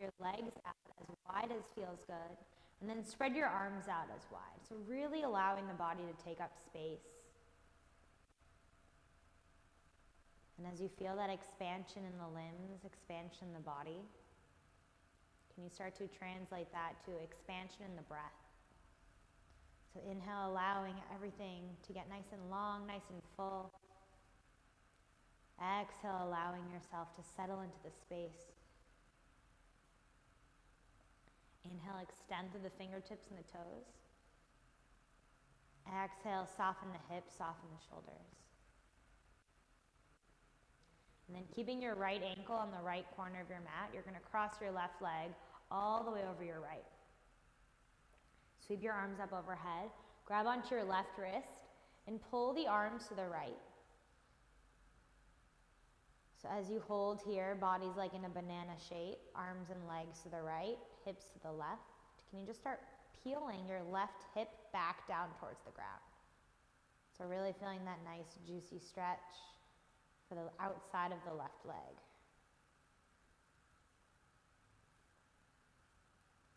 your legs out as wide as feels good. And then spread your arms out as wide. So really allowing the body to take up space. And as you feel that expansion in the limbs, expansion in the body, can you start to translate that to expansion in the breath? So inhale, allowing everything to get nice and long, nice and full. Exhale, allowing yourself to settle into the space. Inhale, extend through the fingertips and the toes. Exhale, soften the hips, soften the shoulders. And then keeping your right ankle on the right corner of your mat, you're going to cross your left leg all the way over your right. Sweep your arms up overhead, grab onto your left wrist, and pull the arms to the right. So as you hold here, body's like in a banana shape, arms and legs to the right, hips to the left. Can you just start peeling your left hip back down towards the ground? So really feeling that nice juicy stretch for the outside of the left leg.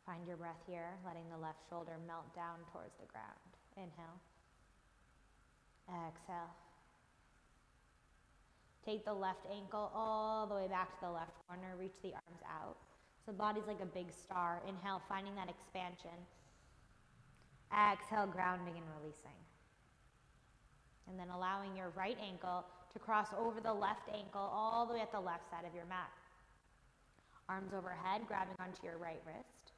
Find your breath here, letting the left shoulder melt down towards the ground. Inhale. Exhale. Take the left ankle all the way back to the left corner. Reach the arms out. So body's like a big star. Inhale, finding that expansion. Exhale, grounding and releasing. And then allowing your right ankle to cross over the left ankle all the way at the left side of your mat. Arms overhead, grabbing onto your right wrist.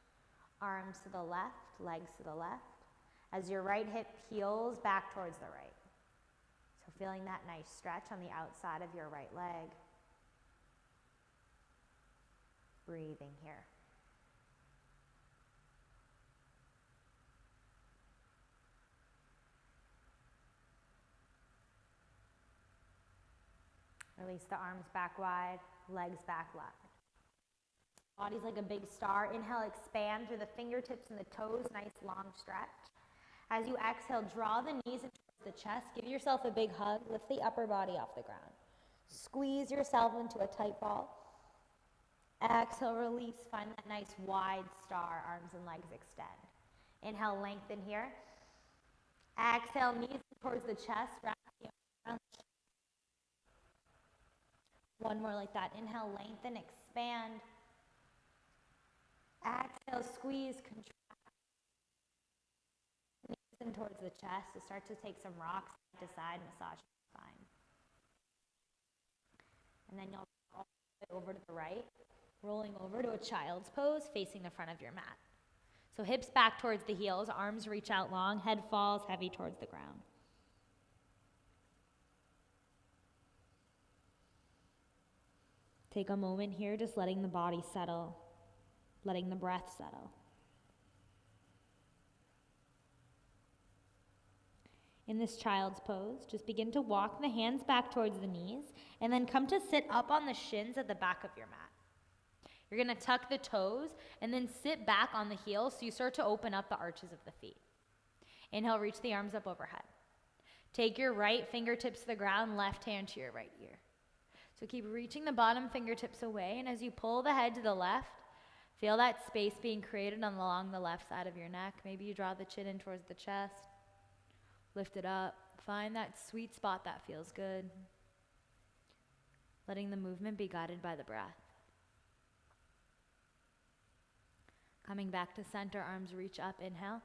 Arms to the left, legs to the left. As your right hip peels back towards the right. So feeling that nice stretch on the outside of your right leg. Breathing here. Release the arms back wide, legs back wide. Body's like a big star. Inhale, expand through the fingertips and the toes, nice long stretch. As you exhale, draw the knees in towards the chest. Give yourself a big hug. Lift the upper body off the ground. Squeeze yourself into a tight ball. Exhale, release. Find that nice wide star. Arms and legs extend. Inhale, lengthen here. Exhale, knees towards the chest. Wrap the arms around the chest. One more like that. Inhale, lengthen, expand. Exhale, squeeze, contract. Knees in towards the chest to start to take some rocks side to side, massage the spine. And then you'll roll over to the right, rolling over to a child's pose, facing the front of your mat. So hips back towards the heels, arms reach out long, head falls heavy towards the ground. Take a moment here, just letting the body settle, letting the breath settle. In this child's pose, just begin to walk the hands back towards the knees and then come to sit up on the shins at the back of your mat. You're going to tuck the toes and then sit back on the heels so you start to open up the arches of the feet. Inhale, reach the arms up overhead. Take your right fingertips to the ground, left hand to your right ear. So keep reaching the bottom fingertips away, and as you pull the head to the left, feel that space being created along the left side of your neck. Maybe you draw the chin in towards the chest. Lift it up. Find that sweet spot that feels good. Letting the movement be guided by the breath. Coming back to center, arms reach up, inhale.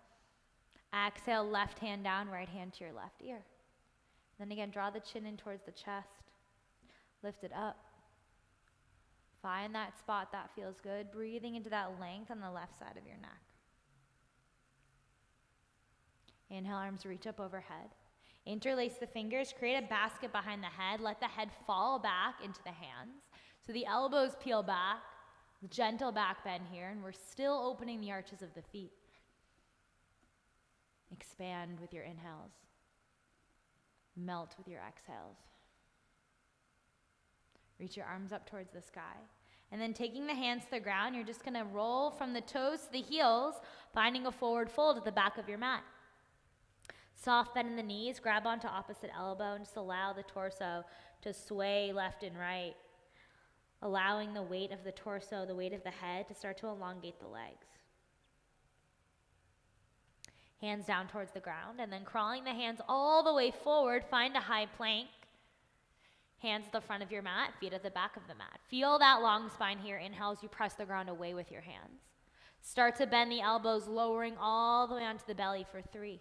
Exhale, left hand down, right hand to your left ear. Then again, draw the chin in towards the chest. Lift it up. Find that spot that feels good. Breathing into that length on the left side of your neck. Inhale, arms reach up overhead. Interlace the fingers, create a basket behind the head. Let the head fall back into the hands. So the elbows peel back, gentle back bend here, and we're still opening the arches of the feet. Expand with your inhales. Melt with your exhales. Reach your arms up towards the sky. And then taking the hands to the ground, you're just going to roll from the toes to the heels, finding a forward fold at the back of your mat. Soft bend in the knees, grab onto opposite elbow, and just allow the torso to sway left and right. allowing the weight of the torso, the weight of the head to start to elongate the legs. Hands down towards the ground, and then crawling the hands all the way forward, find a high plank. Hands at the front of your mat, feet at the back of the mat. Feel that long spine here. Inhale as you press the ground away with your hands. Start to bend the elbows, lowering all the way onto the belly for 3,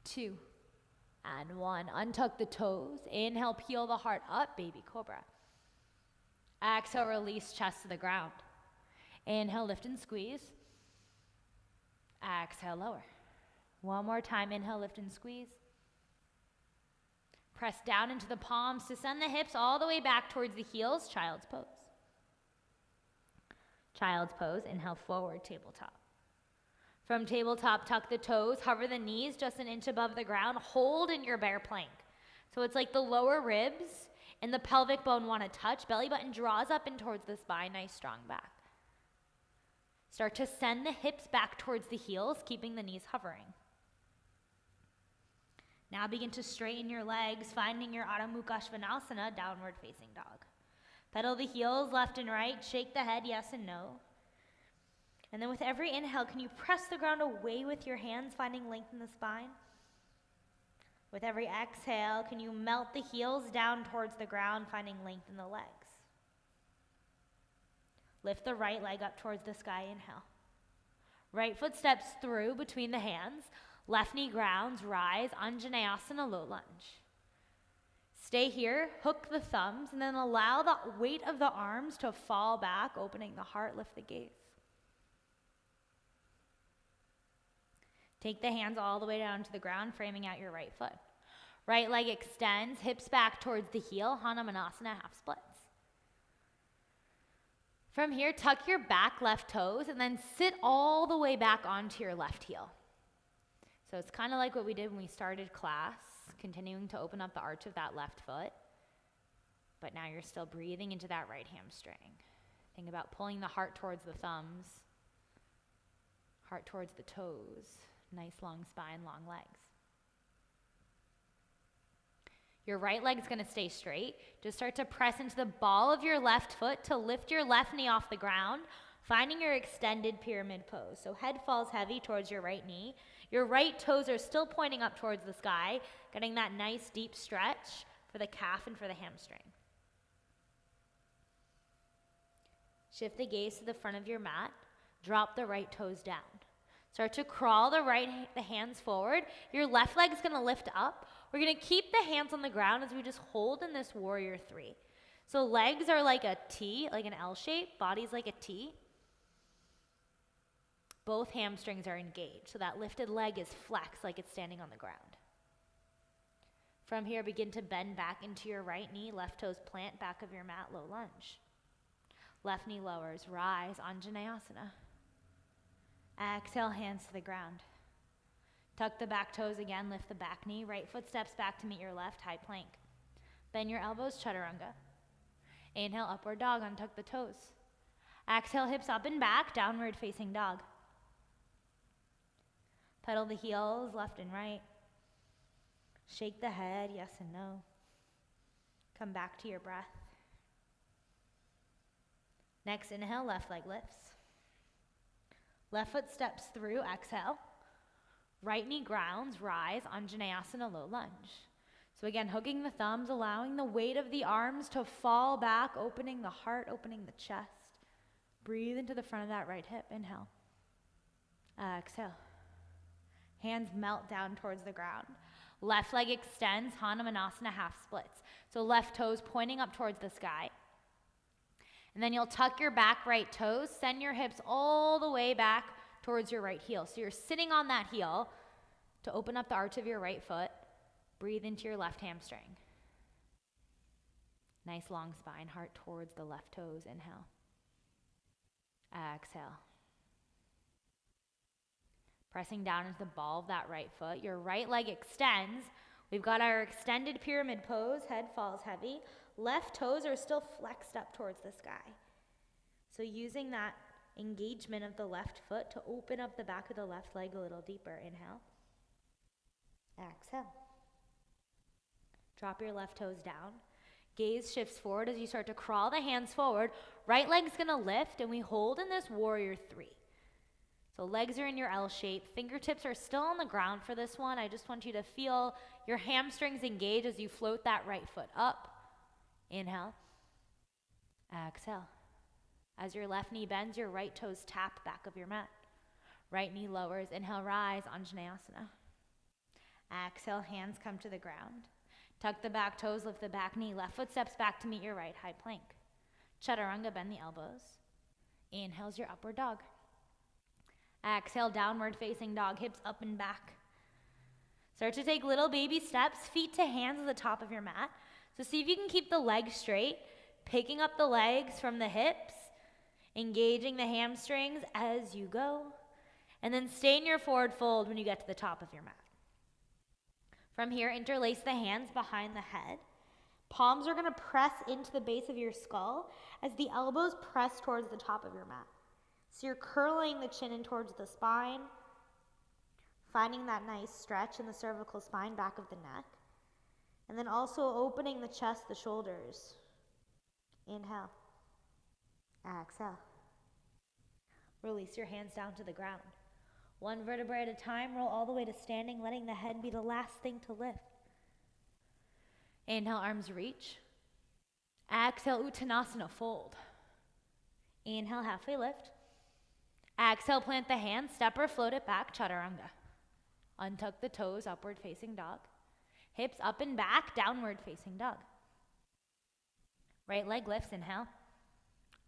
2, and 1. Untuck the toes. Inhale, peel the heart up, baby cobra. Exhale, release chest to the ground. Inhale, lift and squeeze. Exhale, lower. One more time. Inhale, lift and squeeze. Press down into the palms to send the hips all the way back towards the heels. Child's pose. Child's pose. Inhale, forward, tabletop. From tabletop, tuck the toes. Hover the knees just an inch above the ground. Hold in your bear plank. So it's like the lower ribs and the pelvic bone want to touch. Belly button draws up and towards the spine. Nice, strong back. Start to send the hips back towards the heels, keeping the knees hovering. Now begin to straighten your legs, finding your Adho Mukha Svanasana, downward facing dog. Pedal the heels left and right, shake the head, yes and no. And then with every inhale, can you press the ground away with your hands, finding length in the spine? With every exhale, can you melt the heels down towards the ground, finding length in the legs? Lift the right leg up towards the sky, inhale. Right foot steps through between the hands. Left knee grounds, rise, Anjaneyasana, low lunge. Stay here, hook the thumbs, and then allow the weight of the arms to fall back, opening the heart, lift the gaze. Take the hands all the way down to the ground, framing out your right foot. Right leg extends, hips back towards the heel, Hanumanasana, half splits. From here, tuck your back left toes, and then sit all the way back onto your left heel. So it's kind of like what we did when we started class, continuing to open up the arch of that left foot. But now you're still breathing into that right hamstring. Think about pulling the heart towards the thumbs, heart towards the toes. Nice long spine, long legs. Your right leg is going to stay straight. Just start to press into the ball of your left foot to lift your left knee off the ground, finding your extended pyramid pose. So head falls heavy towards your right knee. Your right toes are still pointing up towards the sky, getting that nice deep stretch for the calf and for the hamstring. Shift the gaze to the front of your mat. Drop the right toes down. Start to crawl the hands forward. Your left leg is going to lift up. We're going to keep the hands on the ground as we just hold in this warrior 3. So legs are like a T, like an L shape. Body's like a T. Both hamstrings are engaged. So that lifted leg is flexed like it's standing on the ground. From here, begin to bend back into your right knee. Left toes plant, back of your mat, low lunge. Left knee lowers, rise, Anjaneyasana. Exhale, hands to the ground. Tuck the back toes again, lift the back knee. Right foot steps back to meet your left, high plank. Bend your elbows, chaturanga. Inhale, upward dog, untuck the toes. Exhale, hips up and back, downward facing dog. Pedal the heels, left and right. Shake the head, yes and no. Come back to your breath. Next inhale, left leg lifts. Left foot steps through, exhale. Right knee grounds, rise, Anjaneyasana, low lunge. So again, hooking the thumbs, allowing the weight of the arms to fall back, opening the heart, opening the chest. Breathe into the front of that right hip, inhale. Exhale. Hands melt down towards the ground. Left leg extends, Hanumanasana, half splits. So left toes pointing up towards the sky. And then you'll tuck your back right toes, send your hips all the way back towards your right heel. So you're sitting on that heel to open up the arch of your right foot. Breathe into your left hamstring. Nice long spine, heart towards the left toes. Inhale. Exhale. Pressing down into the ball of that right foot. Your right leg extends. We've got our extended pyramid pose. Head falls heavy. Left toes are still flexed up towards the sky. So using that engagement of the left foot to open up the back of the left leg a little deeper. Inhale. Exhale. Drop your left toes down. Gaze shifts forward as you start to crawl the hands forward. Right leg's gonna lift, and we hold in this warrior 3. So legs are in your L shape. Fingertips are still on the ground for this one. I just want you to feel your hamstrings engage as you float that right foot up. Inhale. Exhale. As your left knee bends, your right toes tap back of your mat. Right knee lowers. Inhale, rise, Anjaneyasana. Exhale, hands come to the ground. Tuck the back toes, lift the back knee. Left foot steps back to meet your right, high plank. Chaturanga, bend the elbows. Inhale's your upward dog. Exhale, downward facing dog, hips up and back. Start to take little baby steps, feet to hands at the top of your mat. So see if you can keep the legs straight, picking up the legs from the hips, engaging the hamstrings as you go, and then stay in your forward fold when you get to the top of your mat. From here, interlace the hands behind the head. Palms are going to press into the base of your skull as the elbows press towards the top of your mat. So you're curling the chin in towards the spine, finding that nice stretch in the cervical spine, back of the neck. And then also opening the chest, the shoulders. Inhale. Exhale. Release your hands down to the ground. One vertebrae at a time, roll all the way to standing, letting the head be the last thing to lift. Inhale, arms reach. Exhale, Uttanasana, fold. Inhale, halfway lift. Exhale, plant the hands, step or float it back, Chaturanga. Untuck the toes, upward facing dog. Hips up and back, downward facing dog. Right leg lifts, inhale.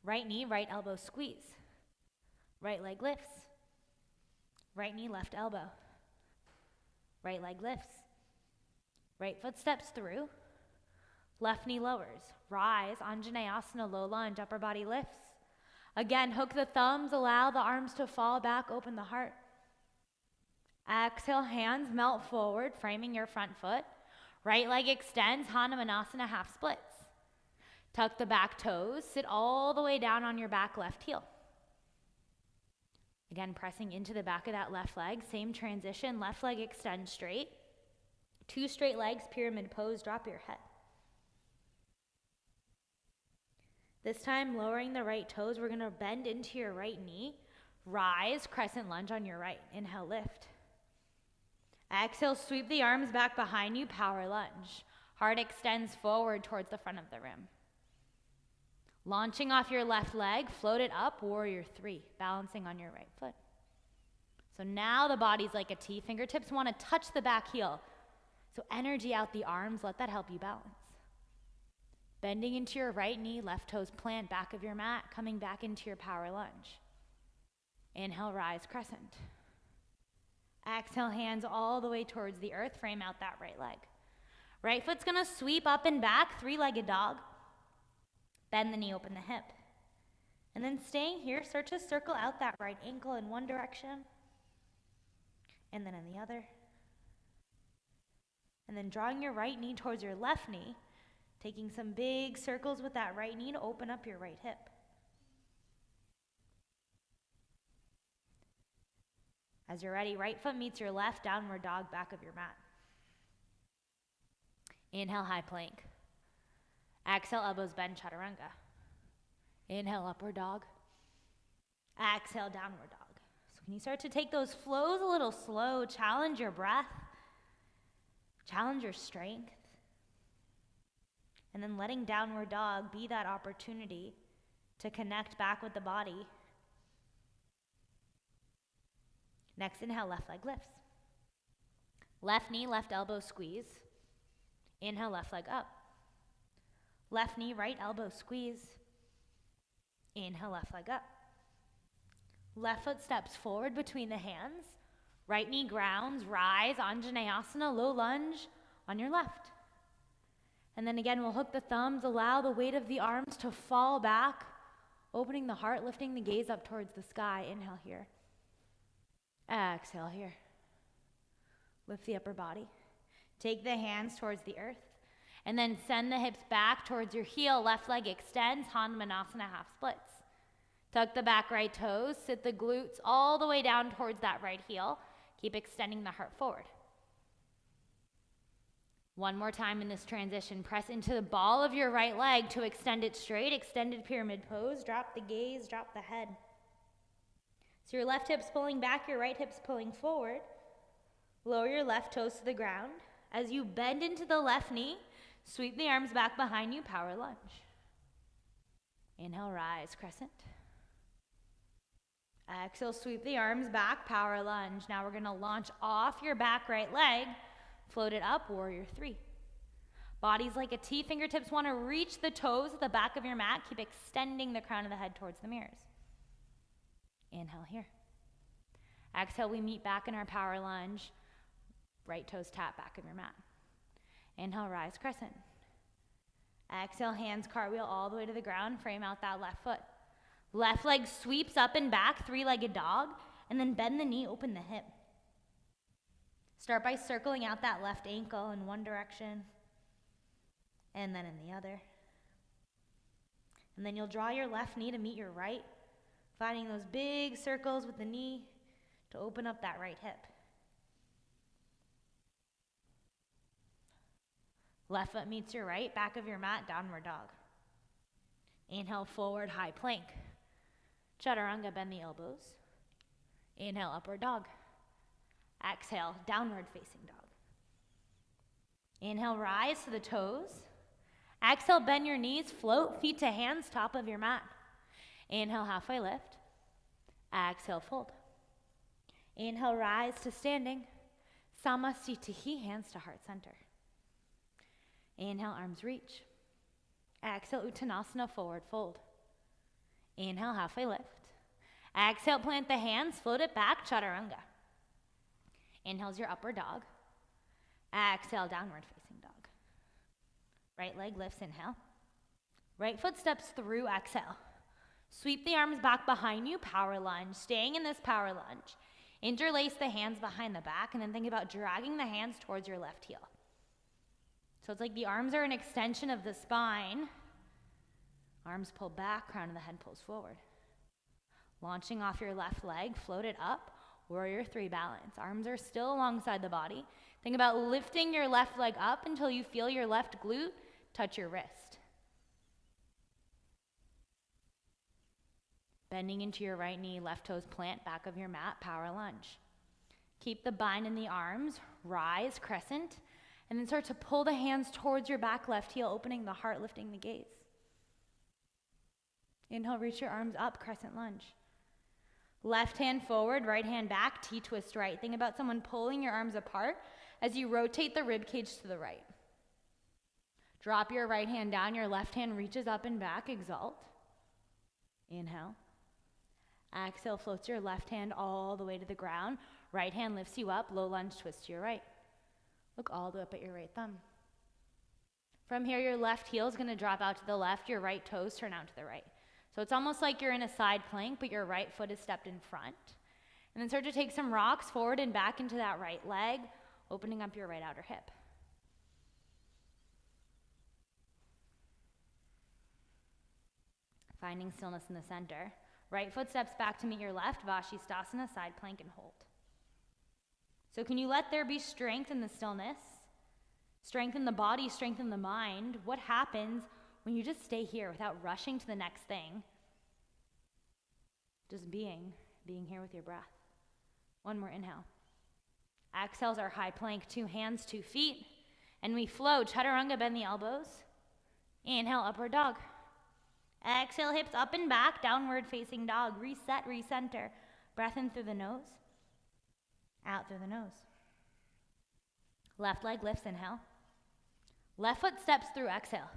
Right knee, right elbow squeeze. Right leg lifts. Right knee, left elbow. Right leg lifts. Right foot steps through. Left knee lowers. Rise, Anjaneyasana, low lunge, upper body lifts. Again, hook the thumbs, allow the arms to fall back, open the heart. Exhale, hands melt forward, framing your front foot. Right leg extends, Hanumanasana, half splits. Tuck the back toes, sit all the way down on your back left heel. Again, pressing into the back of that left leg, same transition, left leg extends straight. 2 straight legs, pyramid pose, drop your head. This time, lowering the right toes, we're gonna bend into your right knee, rise, crescent lunge on your right. Inhale, lift. Exhale, sweep the arms back behind you, power lunge. Heart extends forward towards the front of the rim. Launching off your left leg, float it up, warrior 3, balancing on your right foot. So now the body's like a T, fingertips wanna touch the back heel. So energy out the arms, let that help you balance. Bending into your right knee, left toes plant, back of your mat, coming back into your power lunge. Inhale, rise, crescent. Exhale, hands all the way towards the earth, frame out that right leg. Right foot's gonna sweep up and back, 3-legged dog. Bend the knee, open the hip. And then staying here, start to circle out that right ankle in one direction, and then in the other. And then drawing your right knee towards your left knee, taking some big circles with that right knee to open up your right hip. As you're ready, right foot meets your left, downward dog, back of your mat. Inhale, high plank. Exhale, elbows bend, Chaturanga. Inhale, upward dog. Exhale, downward dog. So can you start to take those flows a little slow, challenge your breath, challenge your strength, and then letting downward dog be that opportunity to connect back with the body. Next, inhale, left leg lifts. Left knee, left elbow squeeze. Inhale, left leg up. Left knee, right elbow squeeze. Inhale, left leg up. Left foot steps forward between the hands. Right knee grounds, rise, Anjaneyasana, low lunge on your left. And then again, we'll hook the thumbs, allow the weight of the arms to fall back, opening the heart, lifting the gaze up towards the sky. Inhale here. Exhale here. Lift the upper body. Take the hands towards the earth. And then send the hips back towards your heel. Left leg extends, Hanumanasana, half splits. Tuck the back right toes. Sit the glutes all the way down towards that right heel. Keep extending the heart forward. One more time in this transition. Press into the ball of your right leg to extend it straight. Extended pyramid pose. Drop the gaze, drop the head. So your left hip's pulling back, your right hip's pulling forward. Lower your left toes to the ground. As you bend into the left knee, sweep the arms back behind you, power lunge. Inhale, rise, crescent. Exhale, sweep the arms back, power lunge. Now we're gonna launch off your back right leg, float it up, warrior three. Body's like a T, fingertips wanna reach the toes at the back of your mat. Keep extending the crown of the head towards the mirrors. Inhale here. Exhale, we meet back in our power lunge. Right toes tap back of your mat. Inhale, rise, crescent. Exhale, hands cartwheel all the way to the ground. Frame out that left foot. Left leg sweeps up and back, three-legged dog, and then bend the knee, open the hip. Start by circling out that left ankle in one direction, and then in the other. And then you'll draw your left knee to meet your right, finding those big circles with the knee to open up that right hip. Left foot meets your right, back of your mat, downward dog. Inhale, forward, high plank. Chaturanga, bend the elbows. Inhale, upward dog. Exhale, downward facing dog. Inhale, rise to the toes. Exhale, bend your knees, float, feet to hands, top of your mat. Inhale, halfway lift. Exhale, fold. Inhale, rise to standing. Samasthiti, hands to heart center. Inhale, arms reach. Exhale, Uttanasana, forward fold. Inhale, halfway lift. Exhale, plant the hands, float it back, chaturanga. Inhale's your upward dog. Exhale, downward facing dog. Right leg lifts, inhale. Right foot steps through, exhale. Sweep the arms back behind you, power lunge. Staying in this power lunge. Interlace the hands behind the back, and then think about dragging the hands towards your left heel. So it's like the arms are an extension of the spine. Arms pull back, crown of the head pulls forward. Launching off your left leg, float it up, warrior three balance. Arms are still alongside the body. Think about lifting your left leg up until you feel your left glute touch your wrist. Bending into your right knee, left toes plant, back of your mat, power lunge. Keep the bind in the arms, rise, crescent, and then start to pull the hands towards your back left heel, opening the heart, lifting the gaze. Inhale, reach your arms up, crescent lunge. Left hand forward, right hand back, T-twist right. Think about someone pulling your arms apart as you rotate the rib cage to the right. Drop your right hand down, your left hand reaches up and back, exalt. Inhale. Exhale, floats your left hand all the way to the ground. Right hand lifts you up, low lunge, twist to your right. Look all the way up at your right thumb. From here, your left heel is going to drop out to the left, your right toes turn out to the right. So it's almost like you're in a side plank, but your right foot is stepped in front. And then start to take some rocks forward and back into that right leg, opening up your right outer hip. Finding stillness in the center. Right foot steps back to meet your left, Vashisthasana, side plank, and hold. So can you let there be strength in the stillness? Strengthen the body, strengthen the mind. What happens when you just stay here without rushing to the next thing? Just being here with your breath. One more inhale. Exhales our high plank, 2 hands, 2 feet. And we flow, chaturanga, bend the elbows. Inhale, upward dog. Exhale, hips up and back, downward facing dog. Reset, recenter. Breath in through the nose. Out through the nose. Left leg lifts, inhale. Left foot steps through, exhale.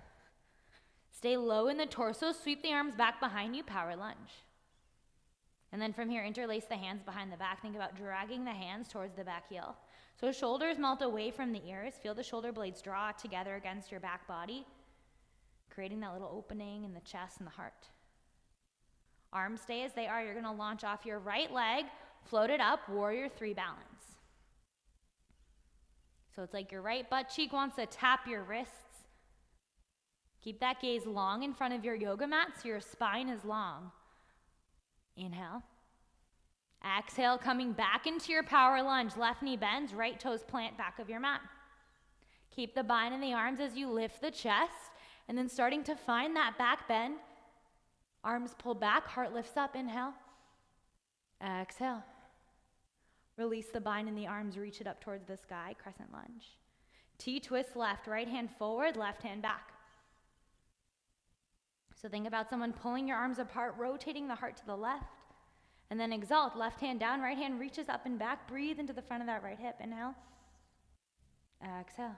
Stay low in the torso, sweep the arms back behind you, power lunge. And then from here, interlace the hands behind the back. Think about dragging the hands towards the back heel. So shoulders melt away from the ears. Feel the shoulder blades draw together against your back body, creating that little opening in the chest and the heart. Arms stay as they are. You're going to launch off your right leg, float it up, warrior three balance. So it's like your right butt cheek wants to tap your wrists. Keep that gaze long in front of your yoga mat so your spine is long. Inhale. Exhale, coming back into your power lunge. Left knee bends, right toes plant, back of your mat. Keep the bind in the arms as you lift the chest, and then starting to find that back bend. Arms pull back, heart lifts up, inhale. Exhale. Release the bind in the arms, reach it up towards the sky, crescent lunge. T-twist left, right hand forward, left hand back. So think about someone pulling your arms apart, rotating the heart to the left, and then exalt, left hand down, right hand reaches up and back. Breathe into the front of that right hip, inhale. Exhale.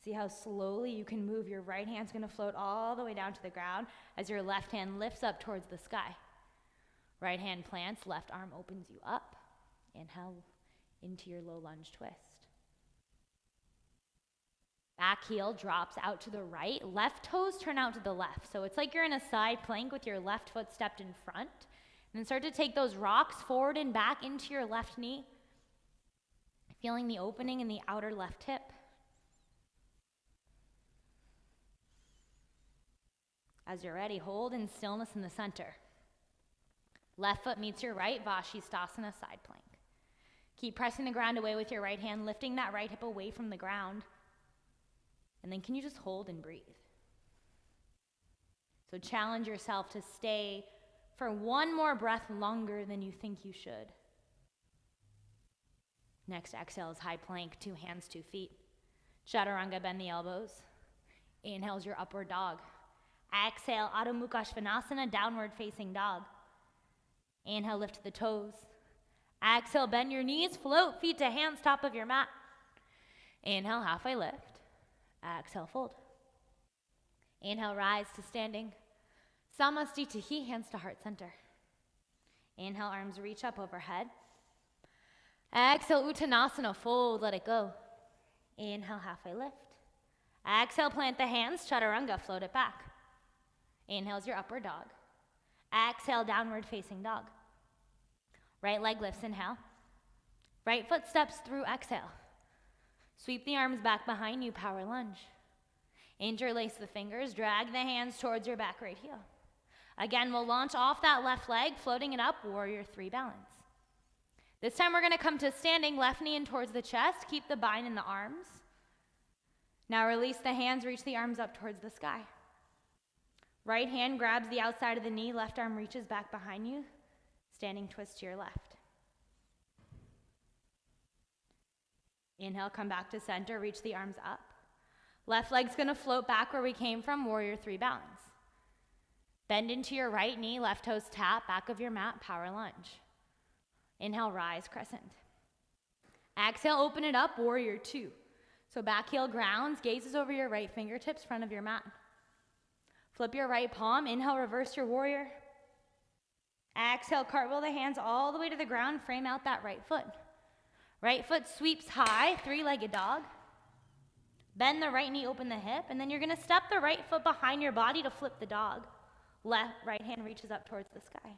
See how slowly you can move. Your right hand's going to float all the way down to the ground as your left hand lifts up towards the sky. Right hand plants, left arm opens you up. Inhale into your low lunge twist. Back heel drops out to the right. Left toes turn out to the left. So it's like you're in a side plank with your left foot stepped in front. And then start to take those rocks forward and back into your left knee. Feeling the opening in the outer left hip. As you're ready, hold in stillness in the center. Left foot meets your right, Vashisthasana, side plank. Keep pressing the ground away with your right hand, lifting that right hip away from the ground. And then can you just hold and breathe? So challenge yourself to stay for one more breath longer than you think you should. Next exhale is high plank, 2 hands, 2 feet. Chaturanga, bend the elbows. Inhale is your upward dog. Exhale, Adho Mukha Svanasana, downward facing dog. Inhale, lift the toes. Exhale, bend your knees, float, feet to hands, top of your mat. Inhale, halfway lift. Exhale, fold. Inhale, rise to standing. Samastitihi, hands to heart center. Inhale, arms reach up overhead. Exhale, Uttanasana, fold, let it go. Inhale, halfway lift. Exhale, plant the hands, Chaturanga, float it back. Inhale is your upward dog. Exhale, downward facing dog. Right leg lifts, inhale. Right foot steps through, exhale. Sweep the arms back behind you, power lunge. Interlace the fingers, drag the hands towards your back right heel. Again, we'll launch off that left leg, floating it up, warrior 3 balance. This time we're gonna come to standing, left knee in towards the chest, keep the bind in the arms. Now release the hands, reach the arms up towards the sky. Right hand grabs the outside of the knee, left arm reaches back behind you, standing twist to your left. Inhale, come back to center, reach the arms up. Left leg's gonna float back where we came from, warrior 3 balance. Bend into your right knee, left toes tap, back of your mat, power lunge. Inhale, rise, crescent. Exhale, open it up, warrior 2. So back heel grounds, gazes over your right fingertips, front of your mat. Flip your right palm, inhale, reverse your warrior. Exhale, cartwheel the hands all the way to the ground, frame out that right foot. Right foot sweeps high, 3-legged dog. Bend the right knee, open the hip, and then you're gonna step the right foot behind your body to flip the dog. Right hand reaches up towards the sky.